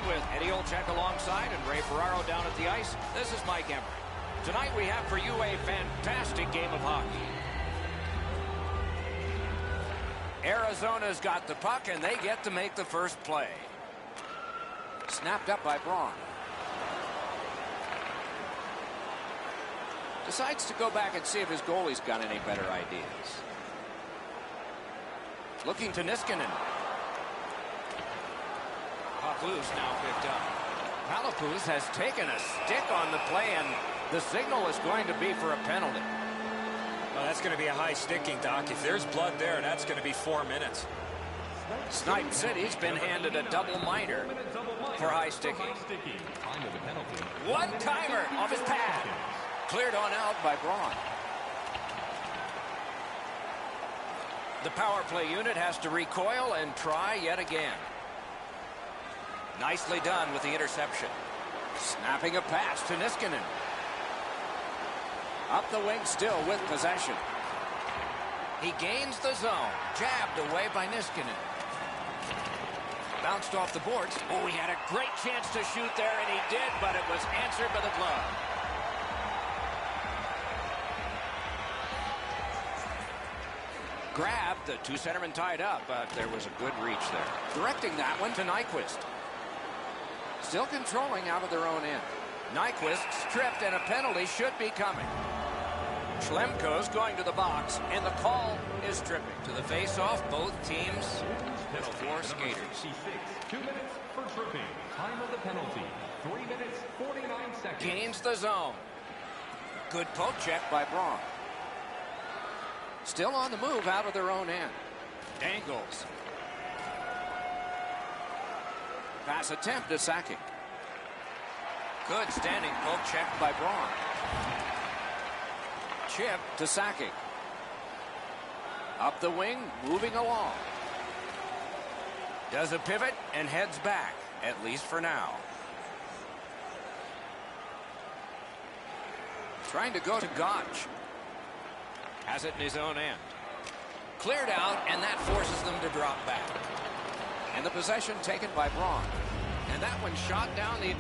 with Eddie Olczyk alongside and Ray Ferraro down at the ice. This is Mike Emery. Tonight we have for you a fantastic game of hockey. Arizona's got the puck and they get to make the first play. Snapped up by Braun. Decides to go back and see if his goalie's got any better ideas. Looking to Niskanen. Puck loose, now picked up. Palapuz has taken a stick on the play, and the signal is going to be for a penalty. Well, that's going to be a high sticking, Doc. If there's blood there, that's going to be 4 minutes. Snipe City's been handed a double minor for high sticking. One-timer off his pad. Cleared on out by Braun. The power play unit has to recoil and try yet again. Nicely done with the interception. Snapping a pass to Niskanen. Up the wing still with possession. He gains the zone. Jabbed away by Niskanen. Bounced off the boards. Oh, he had a great chance to shoot there, and he did, but it was answered by the glove. Grabbed, the two centermen tied up, but there was a good reach there. Directing that one to Nyquist. Still controlling out of their own end. Nyquist stripped, and a penalty should be coming. Schlemko's going to the box, and the call is stripping. To the face-off, both teams with 4 skaters. 2 minutes for tripping. Time of the penalty, 3 minutes, 49 seconds. Gains the zone. Good poke check by Braun. Still on the move out of their own end. Dangles. Pass attempt to Sakic. Good standing poke check by Braun. Chip to Sakic. Up the wing, moving along. Does a pivot and heads back, at least for now. Trying to go to Gotch. Has it in his own end. Cleared out, and that forces them to drop back. And the possession taken by Braun. And that one shot down the...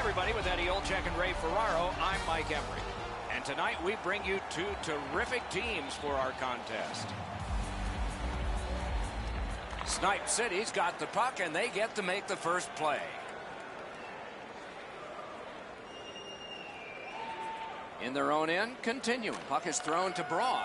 everybody. With Eddie Olczyk and Ray Ferraro, I'm Mike Emery. And tonight we bring you two terrific teams for our contest. Snipe City's got the puck, and they get to make the first play. In their own end, continuing. Puck is thrown to Braun.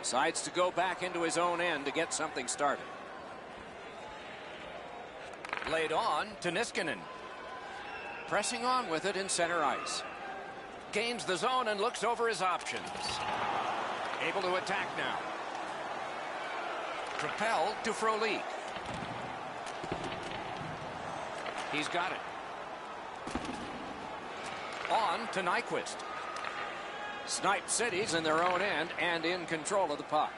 Decides to go back into his own end to get something started. Laid on to Niskanen. Pressing on with it in center ice. Gains the zone and looks over his options. Able to attack now. Propelled to Frolik. He's got it. On to Nyquist. Snipe City's in their own end and in control of the puck.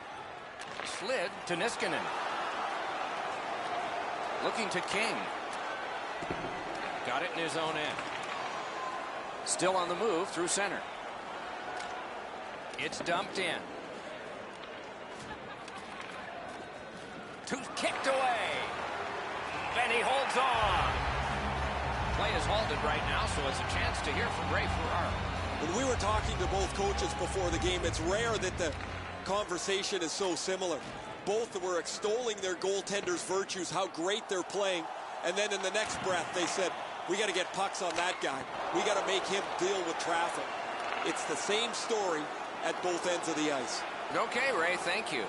Slid to Niskanen. Looking to King. Got it in his own end. Still on the move through center. It's dumped in. Kicked away. And he holds on. Play is halted right now, so it's a chance to hear from Ray Ferraro. When we were talking to both coaches before the game, it's rare that the conversation is so similar. Both were extolling their goaltenders' virtues, how great they're playing, and then in the next breath they said, we got to get pucks on that guy. We got to make him deal with traffic. It's the same story at both ends of the ice. Okay, Ray, thank you.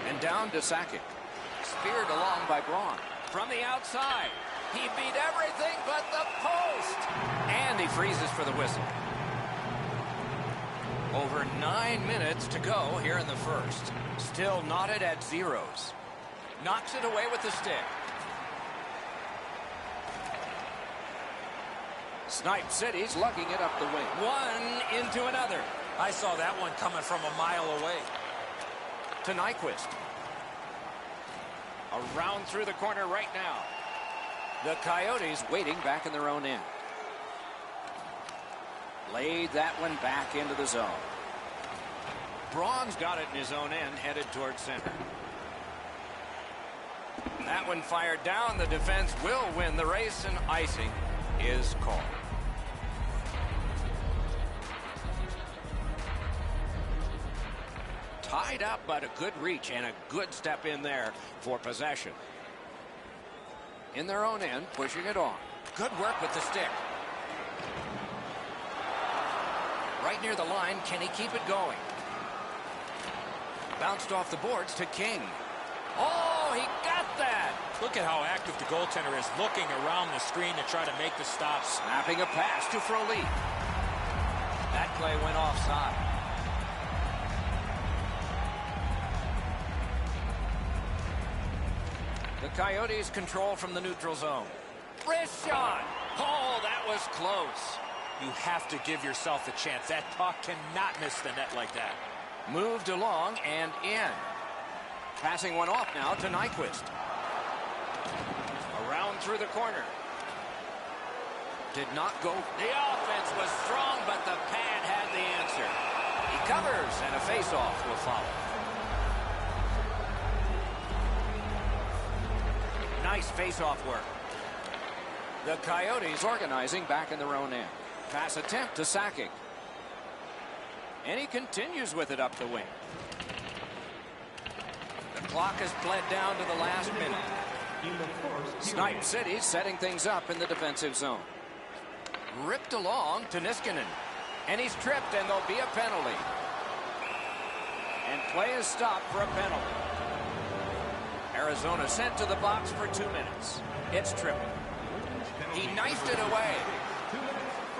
And down to Sakic. Speared along by Braun. From the outside. He beat everything but the post. And he freezes for the whistle. Over 9 minutes to go here in the first. Still knotted at zeros. Knocks it away with the stick. Snipe City's lugging it up the wing. One into another. I saw that one coming from a mile away. To Nyquist. Around through the corner right now. The Coyotes waiting back in their own end. Laid that one back into the zone. Braun's got it in his own end, headed towards center. That one fired down. The defense will win the race, and icing is called. Tied up, but a good reach and a good step in there for possession. In their own end, pushing it on. Good work with the stick. Right near the line, can he keep it going? Bounced off the boards to King. Oh, he got that! Look at how active the goaltender is, looking around the screen to try to make the stop. Snapping a pass to Frolik. That play went offside. The Coyotes control from the neutral zone. Wrist shot! Oh, that was close. You have to give yourself a chance. That puck cannot miss the net like that. Moved along and in. Passing one off now to Nyquist. Around through the corner. Did not go. The offense was strong, but the pad had the answer. He covers, and a face-off will follow. Nice face-off work. The Coyotes organizing back in their own end. Pass attempt to Sakic. And he continues with it up the wing. The clock has bled down to the last minute. Snipe City setting things up in the defensive zone. Ripped along to Niskanen. And he's tripped, and there'll be a penalty. And play is stopped for a penalty. Arizona sent to the box for 2 minutes. It's tripping. He knifed it away.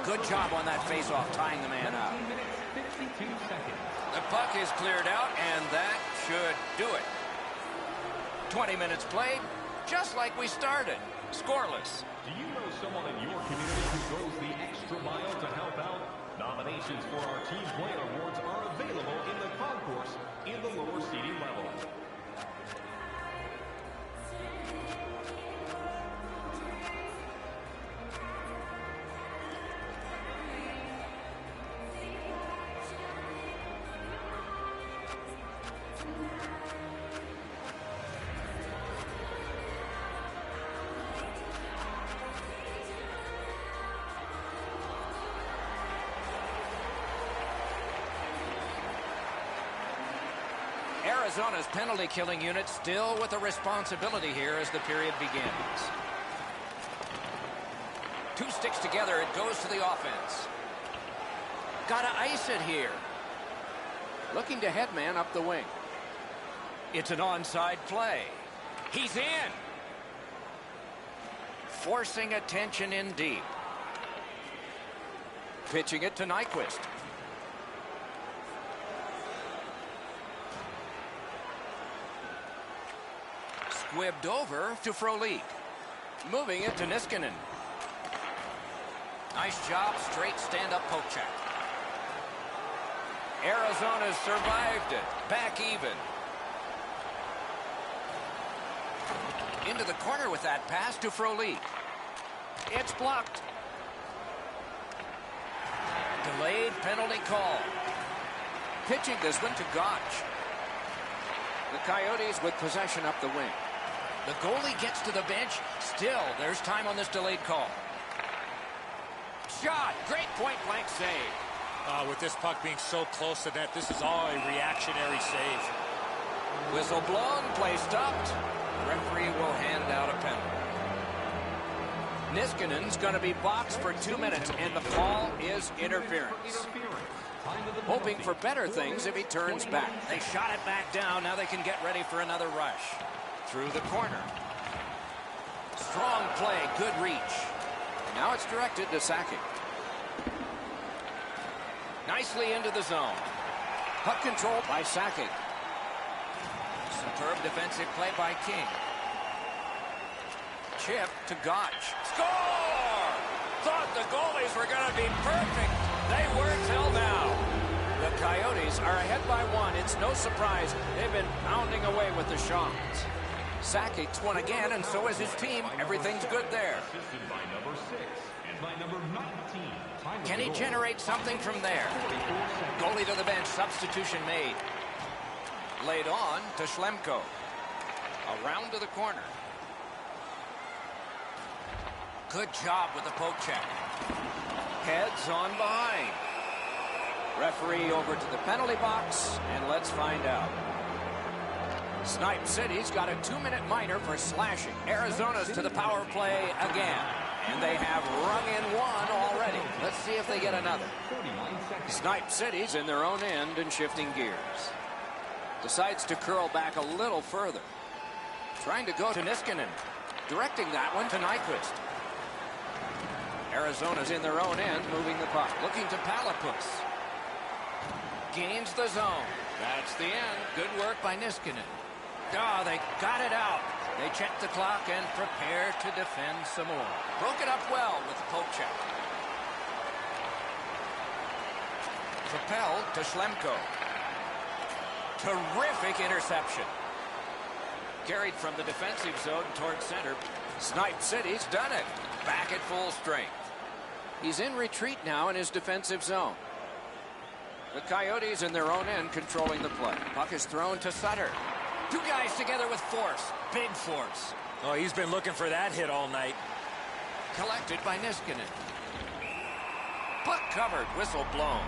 Good job on that face-off, tying the man up. 19 minutes, 52 seconds. The puck is cleared out, and that should do it. 20 minutes played, just like we started. Scoreless. Do you know someone in your community who goes the extra mile to help out? Nominations for our Team Player Awards are available in the concourse in the lower seating level. Arizona's penalty-killing unit still with a responsibility here as the period begins. Two sticks together, it goes to the offense. Gotta ice it here. Looking to headman up the wing. It's an onside play. He's in. Forcing attention in deep. Pitching it to Nyquist. Squibbed over to Frolik. Moving it to Niskanen. Nice job, straight stand-up poke check. Arizona's survived it. Back even. Into the corner with that pass to Frolik. It's blocked. Delayed penalty call. Pitching this one to Gotch. The Coyotes with possession up the wing. The goalie gets to the bench. Still, there's time on this delayed call. Shot. Great point-blank save. With this puck being so close to net, this is all a reactionary save. Whistle blown. Play stopped. Referee will hand out a penalty. Niskanen's going to be boxed for 2 minutes, and the call is interference. Hoping for better things if he turns back. They shot it back down. Now they can get ready for another rush. Through the corner. Strong play, good reach. Now it's directed to Sakic. Nicely into the zone. Puck controlled by Sakic. Superb defensive play by King. Chip to Gotch. Score! Thought the goalies were going to be perfect. They were till now. The Coyotes are ahead by 1. It's no surprise. They've been pounding away with the shots. Sakic's won again, and so is his team. Everything's good there. Can he generate something from there? Goalie to the bench. Substitution made. Laid on to Schlemko. Around to the corner. Good job with the poke check. Heads on behind. Referee over to the penalty box, and let's find out. Snipe City's got a 2-minute minor for slashing. Arizona's to the power play again. And they have rung in one already. Let's see if they get another. Snipe City's in their own end and shifting gears. Decides to curl back a little further. Trying to go to Niskanen. Directing that one to Nyquist. Arizona's in their own end, moving the puck. Looking to Palapus. Gains the zone. That's the end. Good work by Niskanen. Oh, they got it out. They check the clock and prepare to defend some more. Broke it up well with the poke check. Propelled to Schlemko. Terrific interception. Carried from the defensive zone toward center. Snipe City's done it. Back at full strength. He's in retreat now in his defensive zone. The Coyotes in their own end controlling the play. Puck is thrown to Sutter. Two guys together with force. Big force. Oh, he's been looking for that hit all night. Collected by Niskanen. Puck covered. Whistle blown.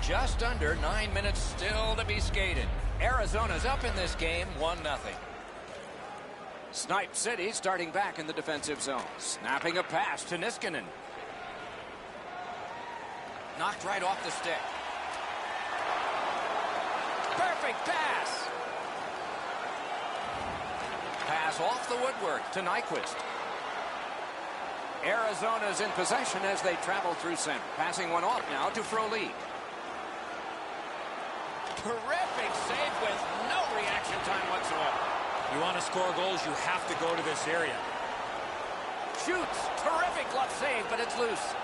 Just under 9 minutes still to be skated. Arizona's up in this game 1-0. Snipe City starting back in the defensive zone. Snapping a pass to Niskanen. Knocked right off the stick. Perfect pass. Pass off the woodwork to Nyquist. Arizona's in possession as they travel through center. Passing one off now to Frolik. Terrific save with no reaction time whatsoever. You want to score goals, you have to go to this area. Shoots. Terrific glove save, but it's loose.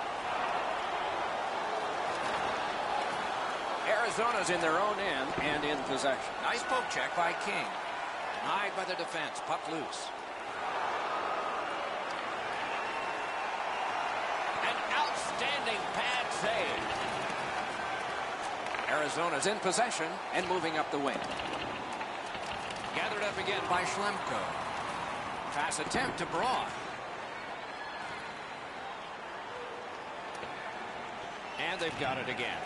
Arizona's in their own end and in possession. Nice poke check by King. Denied by the defense. Puck loose. An outstanding pad save. Arizona's in possession and moving up the wing. Gathered up again by Schlemko. Pass attempt to Braun. And they've got it again.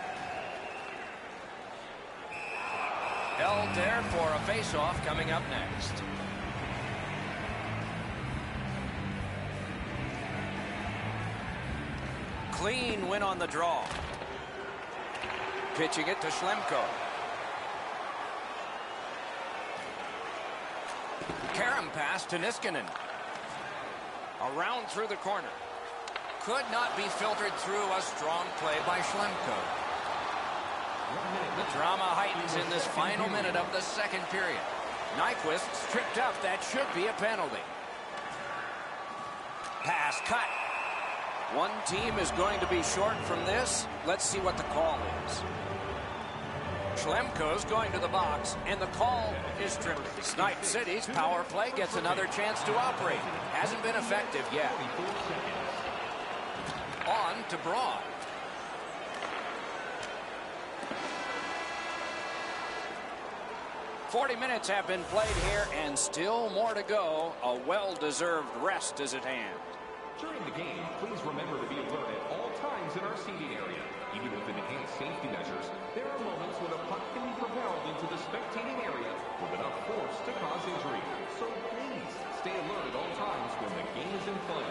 Held there for a face-off coming up next. Clean win on the draw. Pitching it to Schlemko. Karam pass to Niskanen. Around through the corner. Could not be filtered through. A strong play by Schlemko. The drama heightens in this final minute of the second period. Nyquist tripped up. That should be a penalty. Pass cut. One team is going to be short from this. Let's see what the call is. Schlemko's going to the box, and the call is tripped. Snipe City's power play gets another chance to operate. Hasn't been effective yet. On to Braun. "40 minutes have been played here, and still more to go. A well-deserved rest is at hand." During the game, please remember to be alert at all times in our seating area. Even with enhanced safety measures, there are moments when a puck can be propelled into the spectating area with enough force to cause injury. So please stay alert at all times when the game is in play.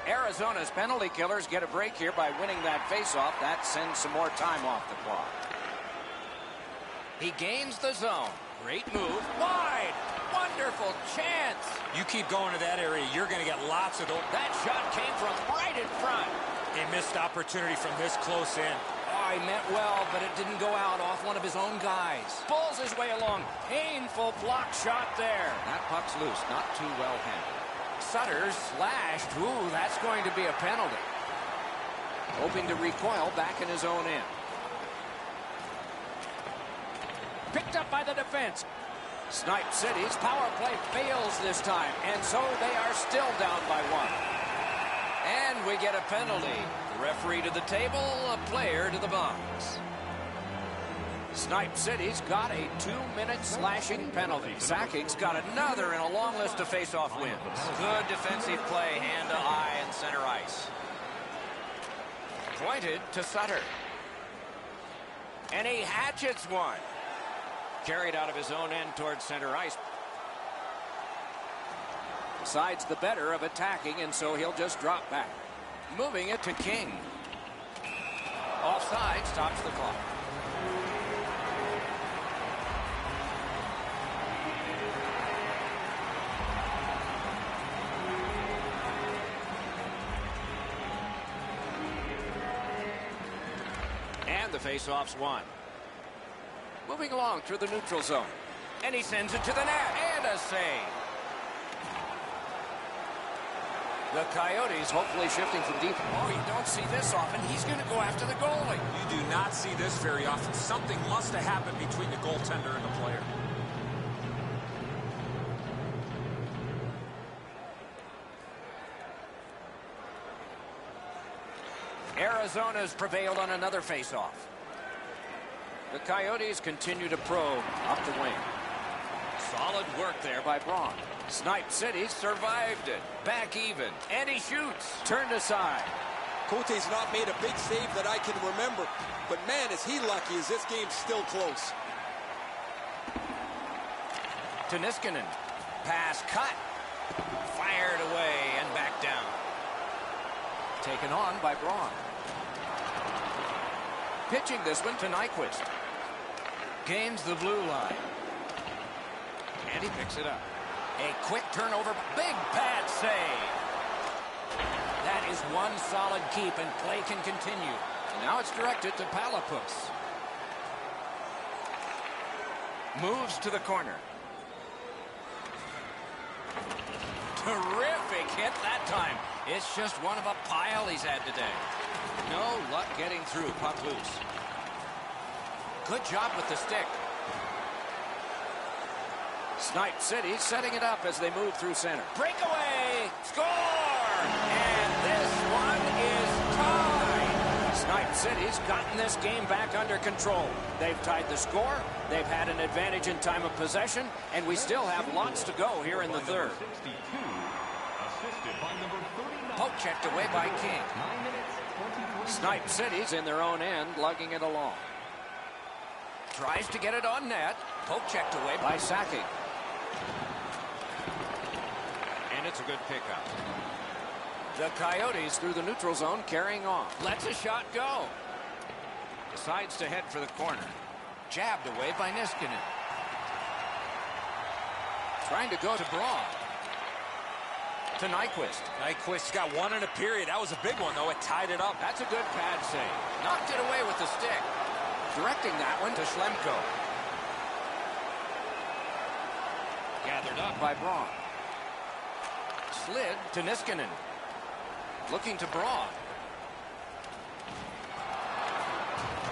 Arizona's penalty killers get a break here by winning that faceoff. That sends some more time off the clock. He gains the zone. Great move. Wide. Wonderful chance. You keep going to that area, you're going to get lots of those. That shot came from right in front. A missed opportunity from this close in. Oh, he meant well, but it didn't go out off one of his own guys. Pulls his way along. Painful block shot there. That puck's loose. Not too well handled. Sutter slashed. Ooh, that's going to be a penalty. Hoping to recoil back in his own end. Picked up by the defense. Snipe City's power play fails this time, and so they are still down by one. And we get a penalty. The referee to the table, a player to the box. Snipe City's got a 2-minute slashing penalty. Sacking's got another in a long list of face-off wins. Good defensive play, hand to eye and center ice. Pointed to Sutter. And he hatchets one. Carried out of his own end towards center ice. Decides the better of attacking, and so he'll just drop back. Moving it to King. Offside, stops the clock. And the faceoff's won. Moving along through the neutral zone. And he sends it to the net. And a save. The Coyotes hopefully shifting from deep. Oh, you don't see this often. He's going to go after the goalie. You do not see this very often. Something must have happened between the goaltender and the player. Arizona's prevailed on another faceoff. The Coyotes continue to probe up the wing. Solid work there by Braun. Snipe City survived it. Back even. And he shoots. Turned aside. Cote's not made a big save that I can remember. But man, is he lucky as this game's still close. to Niskanen. Pass cut. Fired away and back down. Taken on by Braun. Pitching this one to Nyquist. Gains the blue line. And he picks it up. A quick turnover. Big pad save. That is one solid keep, and play can continue. And now it's directed to Palapus. Moves to the corner. Terrific hit that time. It's just one of a pile he's had today. No luck getting through. Puck loose. Good job with the stick. Snipe City setting it up as they move through center. Breakaway! Score! And this one is tied. Snipe City's gotten this game back under control. They've tied the score. They've had an advantage in time of possession, and we still have lots to go here in the third. Poke checked away by King. Snipe City's in their own end, lugging it along. Tries to get it on net. Poke checked away by Sakic. And it's a good pickup. The Coyotes through the neutral zone, carrying on. Lets a shot go. Decides to head for the corner. Jabbed away by Niskanen. Trying to go to Braun. To Nyquist. Nyquist got one in a period. That was a big one, though. It tied it up. That's a good pad save. Knocked it away with the stick. Directing that one to Schlemko. Gathered up by Braun. Slid to Niskanen. Looking to Braun.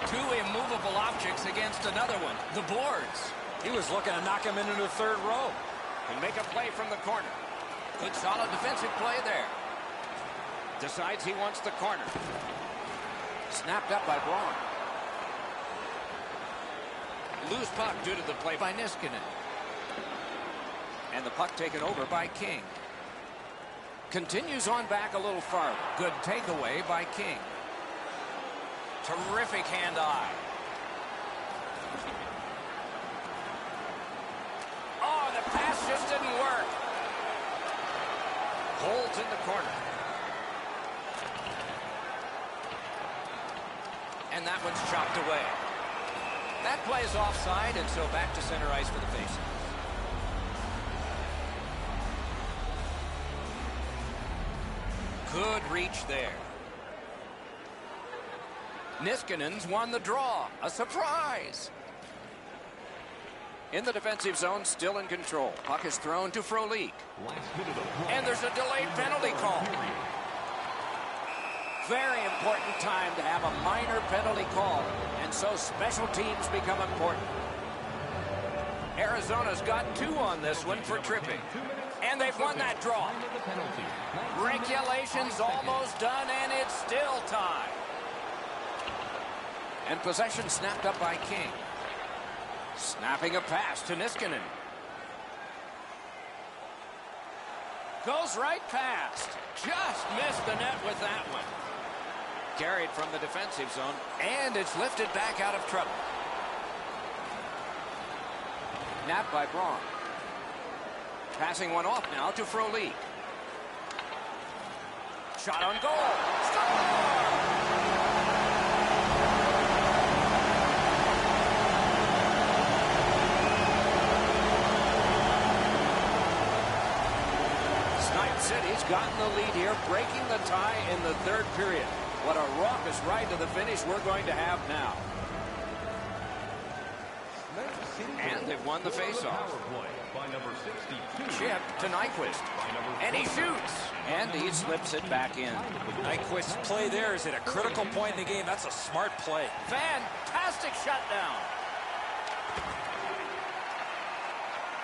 Two immovable objects against another one. The boards. He was looking to knock him into the third row. Can make a play from the corner. Good solid defensive play there. Decides he wants the corner. Snapped up by Braun. Loose puck due to the play by Niskanen. And the puck taken over by King. Continues on back a little farther. Good takeaway by King. Terrific hand-eye. Oh, the pass just didn't work. Holds in the corner. And that one's chopped away. That play is offside, and so back to center ice for the faceoff. Good reach there. Niskanen's won the draw. A surprise. In the defensive zone, still in control. Puck is thrown to Frolik. And there's a delayed penalty call. Very important time to have a minor penalty call. And so special teams become important. Arizona's got 2 on this one for tripping. And they've won that draw. Regulation's almost done, and it's still tied. And possession snapped up by King. Snapping a pass to Niskanen. Goes right past. Just missed the net with that one. Carried from the defensive zone, and it's lifted back out of trouble. Napped by Braun. Passing one off now to Frolik. Shot on goal. Score! Snipe City's gotten the lead here, breaking the tie in the third period. What a raucous ride to the finish we're going to have now. And they've won the faceoff. Chip to Nyquist. And he shoots. And he slips it back in. Nyquist's play there is at a critical point in the game. That's a smart play. Fantastic shutdown.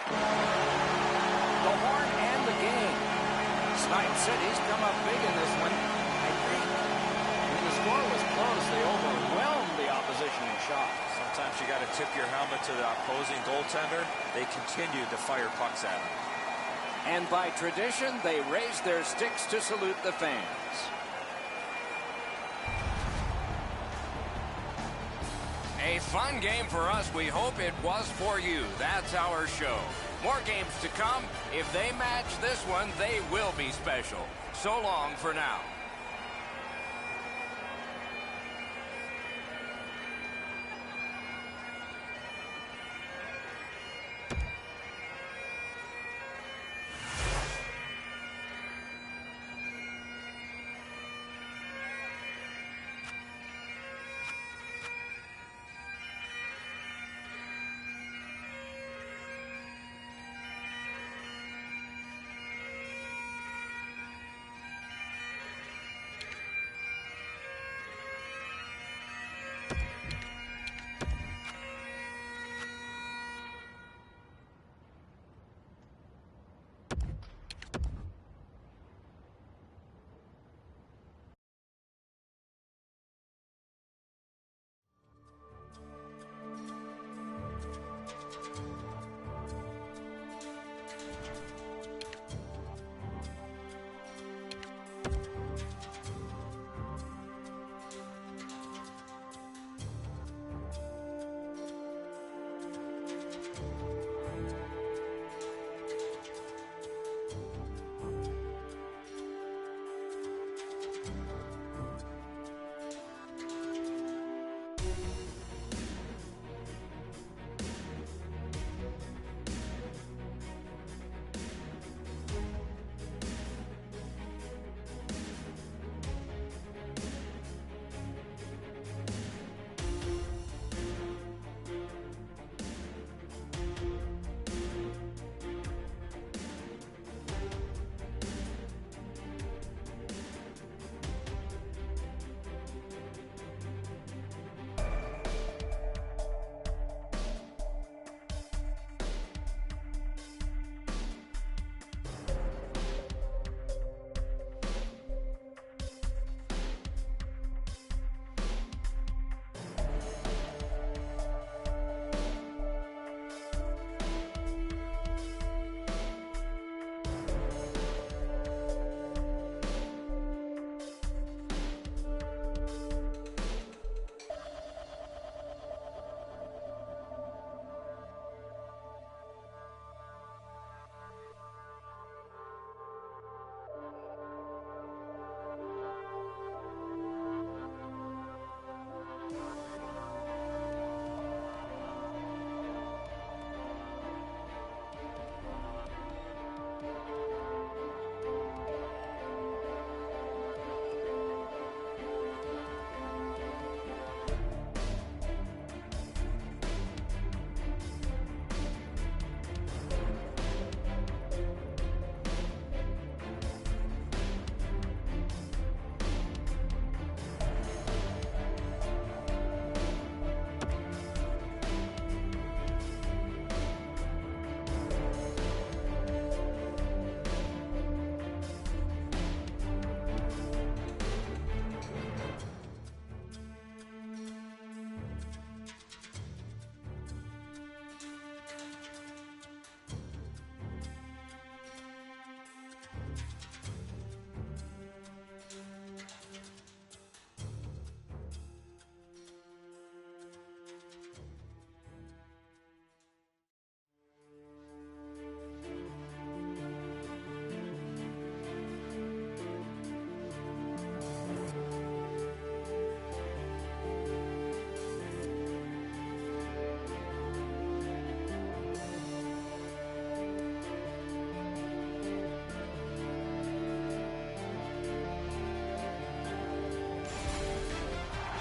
The horn and the game. Snipe City's come up big in this one. I think when the score was close, they overwhelmed the opposition in shots. Sometimes you got to tip your helmet to the opposing goaltender. They continued to fire pucks at him. And by tradition, they raise their sticks to salute the fans. A fun game for us. We hope it was for you. That's our show. More games to come. If they match this one, they will be special. So long for now.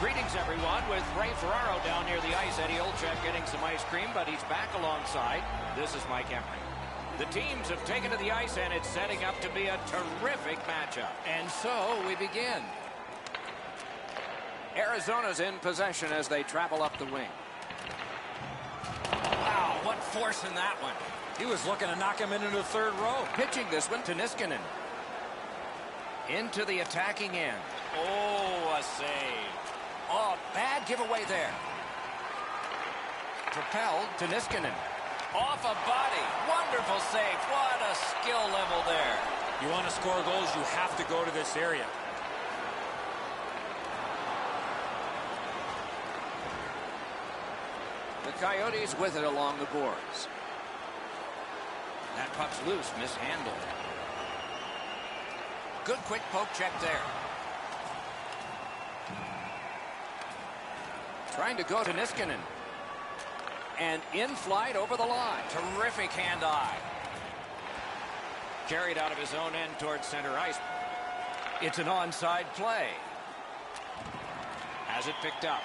Greetings, everyone, with Ray Ferraro down near the ice. Eddie Olczyk getting some ice cream, but he's back alongside. This is Mike Emery. The teams have taken to the ice, and it's setting up to be a terrific matchup. And so we begin. Arizona's in possession as they travel up the wing. Wow, what force in that one. He was looking to knock him into the third row. Pitching this one to Niskanen. Into the attacking end. Oh, a save. Oh, bad giveaway there. Propelled to Niskanen. Off a body. Wonderful save. What a skill level there. You want to score goals, you have to go to this area. Coyotes with it along the boards. That puck's loose, mishandled. Good quick poke check there. Trying to go to Niskanen. And in flight over the line. Terrific hand-eye. Carried out of his own end towards center ice. It's an onside play. Has it picked up.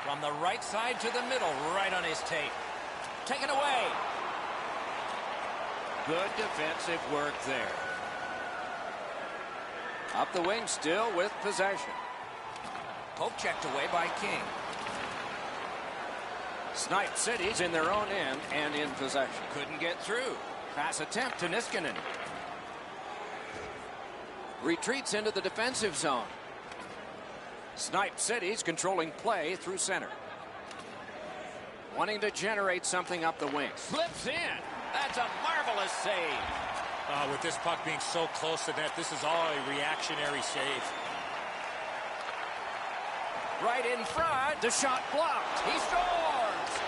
From the right side to the middle, right on his tape. Taken away. Good defensive work there. Up the wing still with possession. Poke checked away by King. Snipe City's in their own end and in possession. Couldn't get through. Pass attempt to Niskanen. Retreats into the defensive zone. Snipe City's controlling play through center. Wanting to generate something up the wing. Slips in. That's a marvelous save. With this puck being so close to net, this is all a reactionary save. Right in front. The shot blocked. He scores.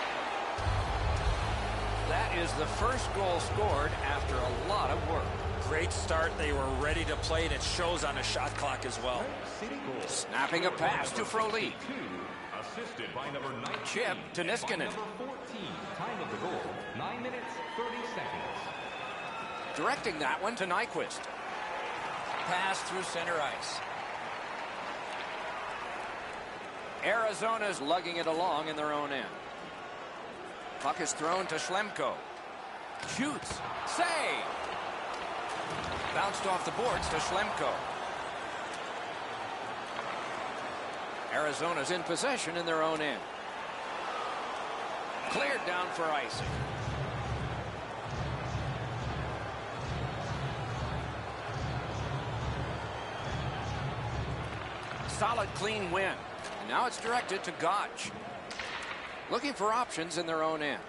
That is the first goal scored after a lot of work. Great start. They were ready to play, and it shows on the shot clock as well. Snapping a pass to Frolik. Assisted by number 19. Chip to Niskanen. Number 14. Time of the goal, 9 minutes, 30 seconds. Directing that one to Nyquist. Pass through center ice. Arizona's lugging it along in their own end. Puck is thrown to Schlemko. Shoots. Save. Bounced off the boards to Schlemko. Arizona's in possession in their own end. Cleared down for icing. Solid, clean win. And now it's directed to Gotch. Looking for options in their own end.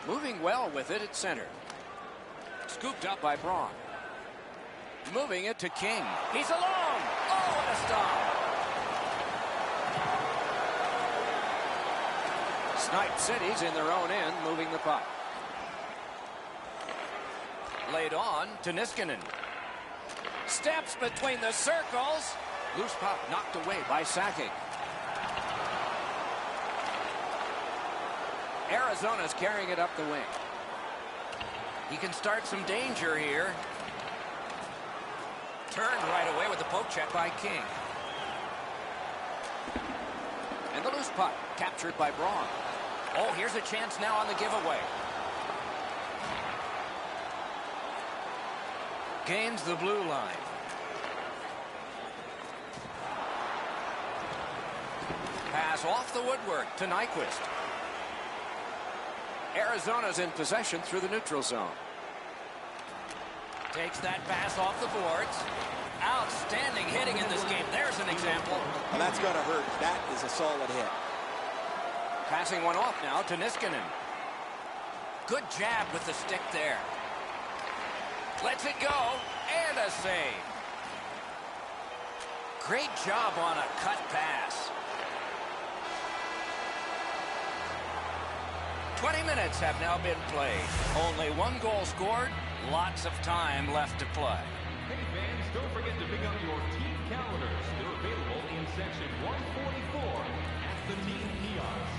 Moving well with it at center. Scooped up by Braun. Moving it to King. He's alone. Oh, what a stop. Snipe City's in their own end, moving the puck. Laid on to Niskanen. Steps between the circles. Loose puck knocked away by Sakic. Arizona's carrying it up the wing. He can start some danger here. Turned right away with the poke check by King. And the loose puck captured by Braun. Oh, here's a chance now on the giveaway. Gains the blue line. Pass off the woodwork to Nyquist. Arizona's in possession through the neutral zone. Takes that pass off the boards. Outstanding hitting in this game. There's an example. Well, that's going to hurt. That is a solid hit. Passing one off now to Niskanen. Good jab with the stick there. Lets it go. And a save. Great job on a cut pass. 20 minutes have now been played. Only one goal scored. Lots of time left to play. Hey fans, don't forget to pick up your team calendars. They're available in section 144 at the team kiosk.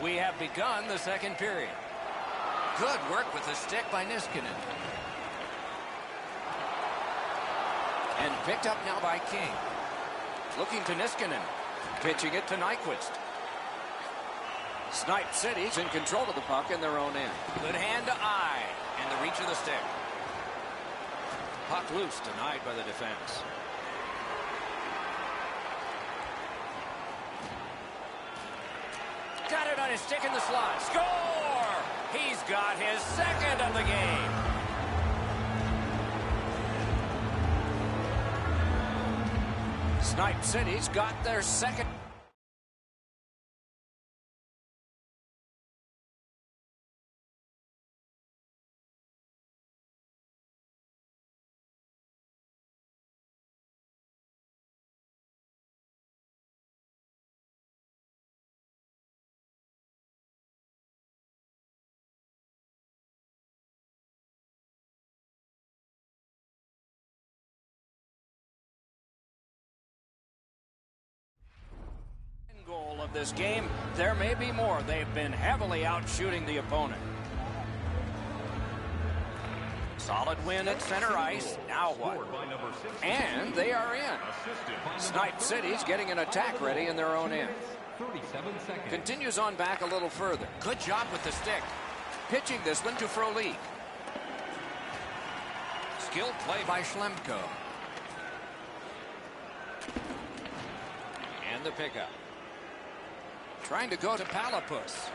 We have begun the second period. Good work with the stick by Niskanen. And picked up now by King. Looking to Niskanen. Pitching it to Nyquist. Snipe City's in control of the puck in their own end. Good hand to eye. And the reach of the stick. Puck loose, denied by the defense. Got it on his stick in the slot. Score! He's got his second of the game. Snipe City's got their second. Goal of this game. There may be more. They've been heavily out shooting the opponent. Solid win at center ice. Now what? And they are in. Snipe City's getting an attack ready in their own end. Continues on back a little further. Good job with the stick. Pitching this one to Frolik. Skilled play by Schlemko. And the pickup. Trying to go to Palapus.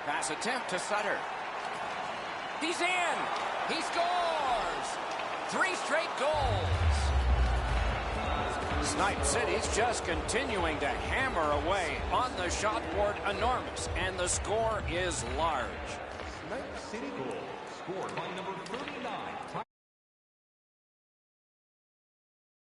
Pass attempt to Sutter. He's in. He scores. 3 straight goals. Snipe City's just continuing to hammer away on the shot board. Enormous. And the score is large. Snipe City goal scored by number 30.